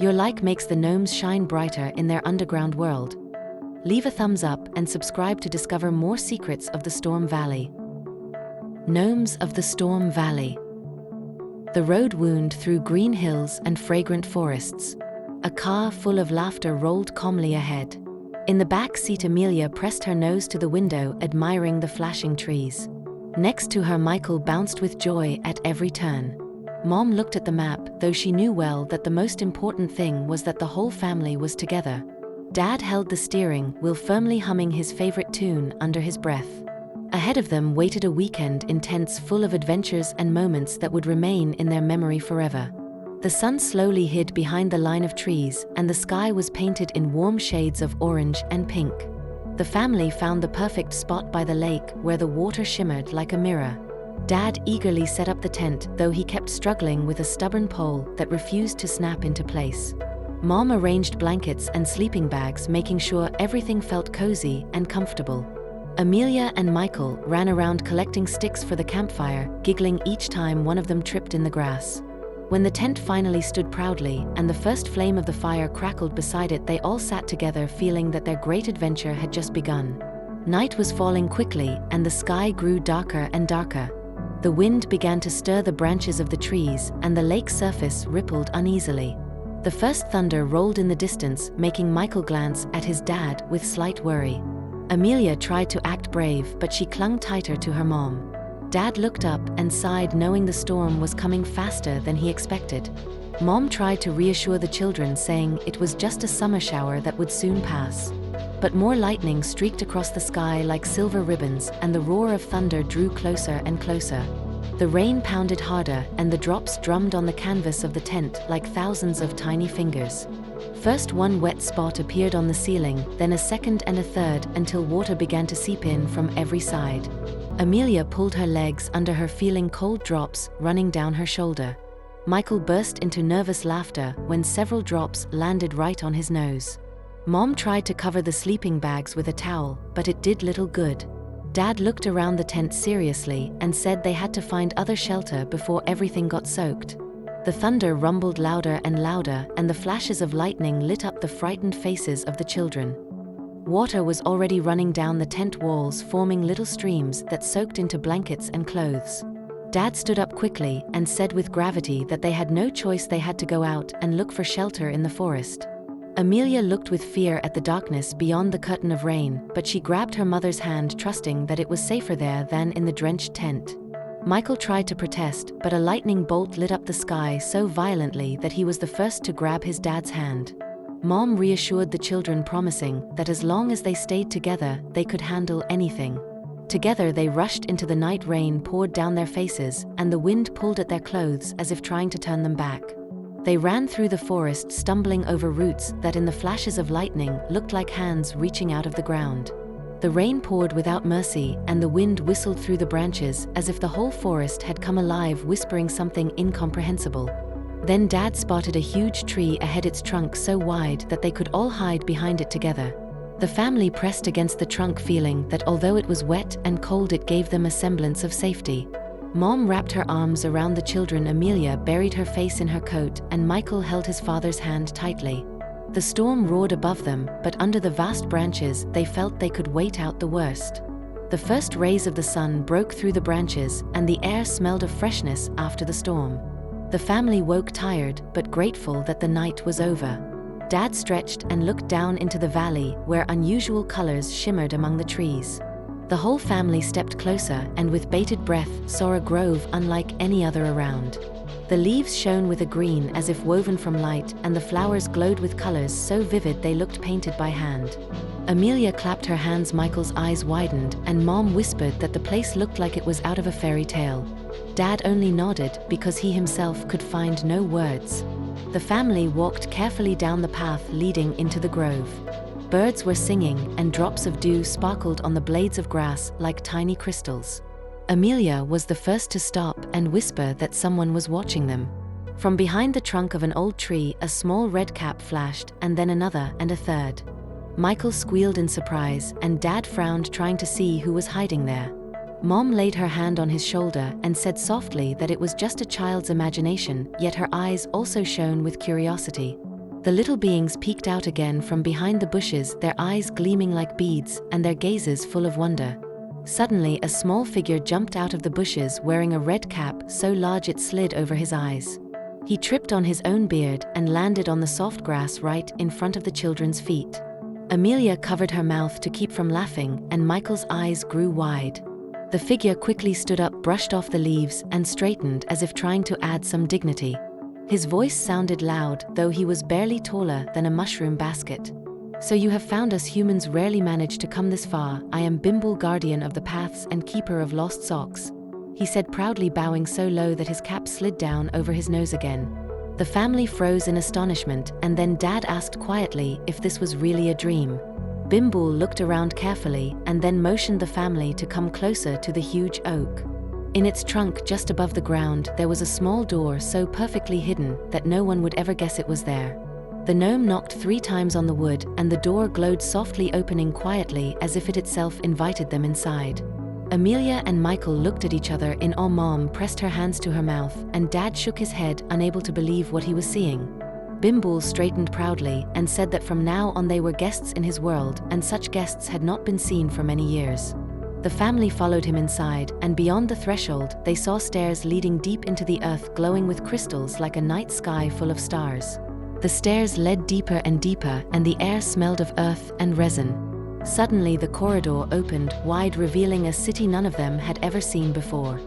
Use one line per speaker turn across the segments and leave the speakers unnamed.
Your like makes the gnomes shine brighter in their underground world. Leave a thumbs up and subscribe to discover more secrets of the Storm Valley. Gnomes of the Storm Valley. The road wound through green hills and fragrant forests. A car full of laughter rolled calmly ahead. In the back seat, Amelia pressed her nose to the window, admiring the flashing trees. Next to her, Michael bounced with joy at every turn. Mom looked at the map, though she knew well that the most important thing was that the whole family was together. Dad held the steering wheel firmly, humming his favorite tune under his breath. Ahead of them waited a weekend intense, full of adventures and moments that would remain in their memory forever. The sun slowly hid behind the line of trees, and the sky was painted in warm shades of orange and pink. The family found the perfect spot by the lake, where the water shimmered like a mirror. Dad eagerly set up the tent, though he kept struggling with a stubborn pole that refused to snap into place. Mom arranged blankets and sleeping bags, making sure everything felt cozy and comfortable. Amelia and Michael ran around collecting sticks for the campfire, giggling each time one of them tripped in the grass. When the tent finally stood proudly and the first flame of the fire crackled beside it, they all sat together, feeling that their great adventure had just begun. Night was falling quickly, and the sky grew darker and darker. The wind began to stir the branches of the trees, and the lake surface rippled uneasily. The first thunder rolled in the distance, making Michael glance at his dad with slight worry. Amelia tried to act brave, but she clung tighter to her mom. Dad looked up and sighed, knowing the storm was coming faster than he expected. Mom tried to reassure the children, saying it was just a summer shower that would soon pass. But more lightning streaked across the sky like silver ribbons, and the roar of thunder drew closer and closer. The rain pounded harder, and the drops drummed on the canvas of the tent like thousands of tiny fingers. First one wet spot appeared on the ceiling, then a second and a third, until water began to seep in from every side. Amelia pulled her legs under her, feeling cold drops running down her shoulder. Michael burst into nervous laughter when several drops landed right on his nose. Mom tried to cover the sleeping bags with a towel, but it did little good. Dad looked around the tent seriously and said they had to find other shelter before everything got soaked. The thunder rumbled louder and louder, and the flashes of lightning lit up the frightened faces of the children. Water was already running down the tent walls, forming little streams that soaked into blankets and clothes. Dad stood up quickly and said with gravity that they had no choice, they had to go out and look for shelter in the forest. Amelia looked with fear at the darkness beyond the curtain of rain, but she grabbed her mother's hand, trusting that it was safer there than in the drenched tent. Michael tried to protest, but a lightning bolt lit up the sky so violently that he was the first to grab his dad's hand. Mom reassured the children, promising that as long as they stayed together, they could handle anything. Together they rushed into the night. Rain poured down their faces, and the wind pulled at their clothes as if trying to turn them back. They ran through the forest, stumbling over roots that in the flashes of lightning looked like hands reaching out of the ground. The rain poured without mercy, and the wind whistled through the branches as if the whole forest had come alive, whispering something incomprehensible. Then Dad spotted a huge tree ahead, its trunk so wide that they could all hide behind it together. The family pressed against the trunk, feeling that although it was wet and cold, it gave them a semblance of safety. Mom wrapped her arms around the children, Amelia buried her face in her coat, and Michael held his father's hand tightly. The storm roared above them, but under the vast branches they felt they could wait out the worst. The first rays of the sun broke through the branches, and the air smelled of freshness after the storm. The family woke tired but grateful that the night was over. Dad stretched and looked down into the valley, where unusual colors shimmered among the trees. The whole family stepped closer and with bated breath saw a grove unlike any other around. The leaves shone with a green as if woven from light, and the flowers glowed with colors so vivid they looked painted by hand. Amelia clapped her hands, Michael's eyes widened, and Mom whispered that the place looked like it was out of a fairy tale. Dad only nodded because he himself could find no words. The family walked carefully down the path leading into the grove. Birds were singing, and drops of dew sparkled on the blades of grass like tiny crystals. Amelia was the first to stop and whisper that someone was watching them. From behind the trunk of an old tree, a small red cap flashed, and then another and a third. Michael squealed in surprise, and Dad frowned, trying to see who was hiding there. Mom laid her hand on his shoulder and said softly that it was just a child's imagination, yet her eyes also shone with curiosity. The little beings peeked out again from behind the bushes, their eyes gleaming like beads and their gazes full of wonder. Suddenly, a small figure jumped out of the bushes wearing a red cap so large it slid over his eyes. He tripped on his own beard and landed on the soft grass right in front of the children's feet. Amelia covered her mouth to keep from laughing, and Michael's eyes grew wide. The figure quickly stood up, brushed off the leaves, and straightened as if trying to add some dignity. His voice sounded loud, though he was barely taller than a mushroom basket. "So you have found us. Humans rarely manage to come this far. I am Bimble, guardian of the paths and keeper of lost socks," he said proudly, bowing so low that his cap slid down over his nose again. The family froze in astonishment, and then Dad asked quietly if this was really a dream. Bimble looked around carefully and then motioned the family to come closer to the huge oak. In its trunk, just above the ground, there was a small door so perfectly hidden that no one would ever guess it was there. The gnome knocked 3 times on the wood, and the door glowed softly, opening quietly as if it itself invited them inside. Amelia and Michael looked at each other in awe. Mom pressed her hands to her mouth, and Dad shook his head, unable to believe what he was seeing. Bimble straightened proudly and said that from now on they were guests in his world, and such guests had not been seen for many years. The family followed him inside, and beyond the threshold, they saw stairs leading deep into the earth, glowing with crystals like a night sky full of stars. The stairs led deeper and deeper, and the air smelled of earth and resin. Suddenly, the corridor opened wide, revealing a city none of them had ever seen before.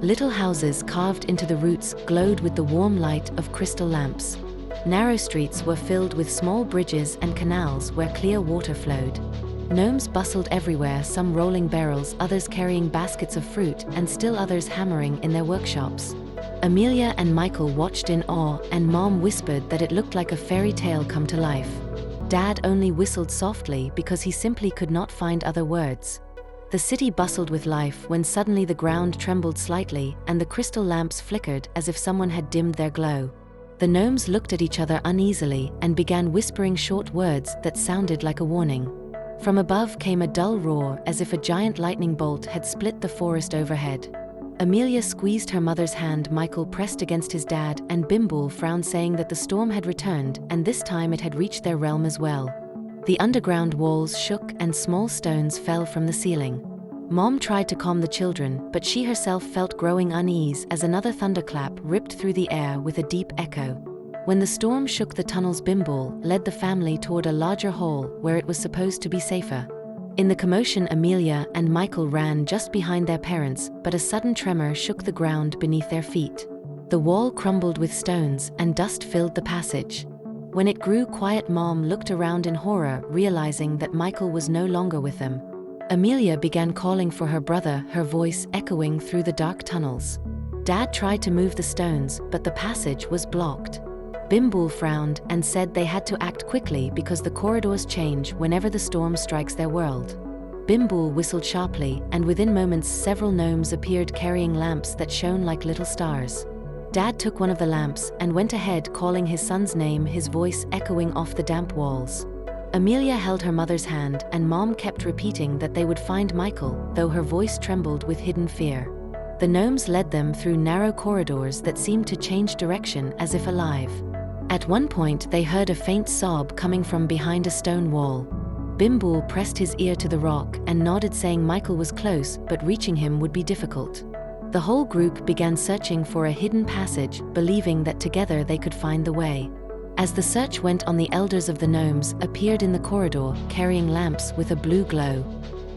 Little houses carved into the roots glowed with the warm light of crystal lamps. Narrow streets were filled with small bridges and canals where clear water flowed. Gnomes bustled everywhere, some rolling barrels, others carrying baskets of fruit, and still others hammering in their workshops. Amelia and Michael watched in awe, and Mom whispered that it looked like a fairy tale come to life. Dad only whistled softly because he simply could not find other words. The city bustled with life when suddenly the ground trembled slightly and the crystal lamps flickered as if someone had dimmed their glow. The gnomes looked at each other uneasily and began whispering short words that sounded like a warning. From above came a dull roar, as if a giant lightning bolt had split the forest overhead. Amelia squeezed her mother's hand, Michael pressed against his dad, and Bimble frowned, saying that the storm had returned, and this time it had reached their realm as well. The underground walls shook and small stones fell from the ceiling. Mom tried to calm the children, but she herself felt growing unease as another thunderclap ripped through the air with a deep echo. When the storm shook the tunnels, Bimble led the family toward a larger hall where it was supposed to be safer. In the commotion, Amelia and Michael ran just behind their parents, but a sudden tremor shook the ground beneath their feet. The wall crumbled with stones, and dust filled the passage. When it grew quiet, Mom looked around in horror, realizing that Michael was no longer with them. Amelia began calling for her brother, her voice echoing through the dark tunnels. Dad tried to move the stones, but the passage was blocked. Bimble frowned and said they had to act quickly because the corridors change whenever the storm strikes their world. Bimble whistled sharply, and within moments several gnomes appeared carrying lamps that shone like little stars. Dad took one of the lamps and went ahead, calling his son's name, his voice echoing off the damp walls. Amelia held her mother's hand, and Mom kept repeating that they would find Michael, though her voice trembled with hidden fear. The gnomes led them through narrow corridors that seemed to change direction as if alive. At one point, they heard a faint sob coming from behind a stone wall. Bimble pressed his ear to the rock and nodded, saying Michael was close, but reaching him would be difficult. The whole group began searching for a hidden passage, believing that together they could find the way. As the search went on, the elders of the gnomes appeared in the corridor, carrying lamps with a blue glow.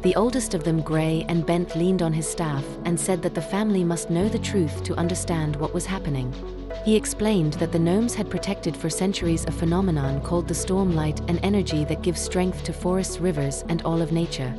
The oldest of them, gray and bent, leaned on his staff and said that the family must know the truth to understand what was happening. He explained that the gnomes had protected for centuries a phenomenon called the storm light, an energy that gives strength to forests, rivers, and all of nature.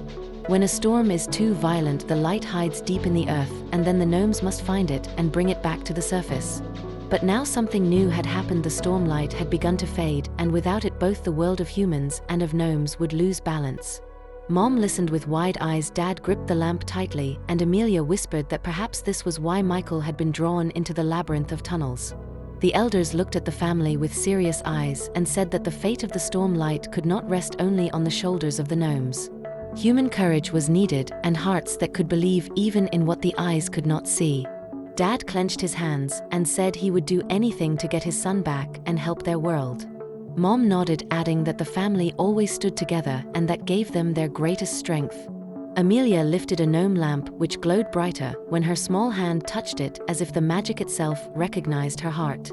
When a storm is too violent, the light hides deep in the earth, and then the gnomes must find it and bring it back to the surface. But now something new had happened. The storm light had begun to fade, and without it both the world of humans and of gnomes would lose balance. Mom listened with wide eyes. Dad gripped the lamp tightly, and Amelia whispered that perhaps this was why Michael had been drawn into the labyrinth of tunnels. The elders looked at the family with serious eyes and said that the fate of the storm light could not rest only on the shoulders of the gnomes. Human courage was needed, and hearts that could believe even in what the eyes could not see. Dad clenched his hands and said he would do anything to get his son back and help their world. Mom nodded, adding that the family always stood together and that gave them their greatest strength. Amelia lifted a gnome lamp which glowed brighter when her small hand touched it, as if the magic itself recognized her heart.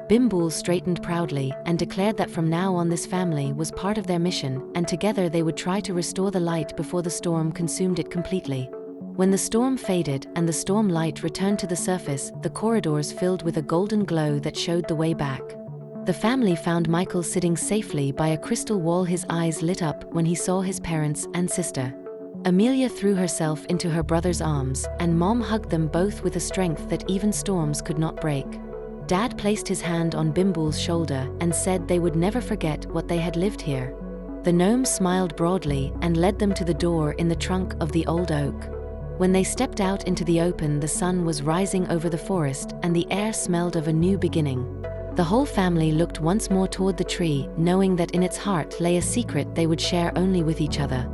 Bimbool straightened proudly and declared that from now on this family was part of their mission, and together they would try to restore the light before the storm consumed it completely. When the storm faded and the storm light returned to the surface, the corridors filled with a golden glow that showed the way back. The family found Michael sitting safely by a crystal wall, his eyes lit up when he saw his parents and sister. Amelia threw herself into her brother's arms, and Mom hugged them both with a strength that even storms could not break. Dad placed his hand on Bimbool's shoulder and said they would never forget what they had lived here. The gnomes smiled broadly and led them to the door in the trunk of the old oak. When they stepped out into the open, the sun was rising over the forest and the air smelled of a new beginning. The whole family looked once more toward the tree, knowing that in its heart lay a secret they would share only with each other.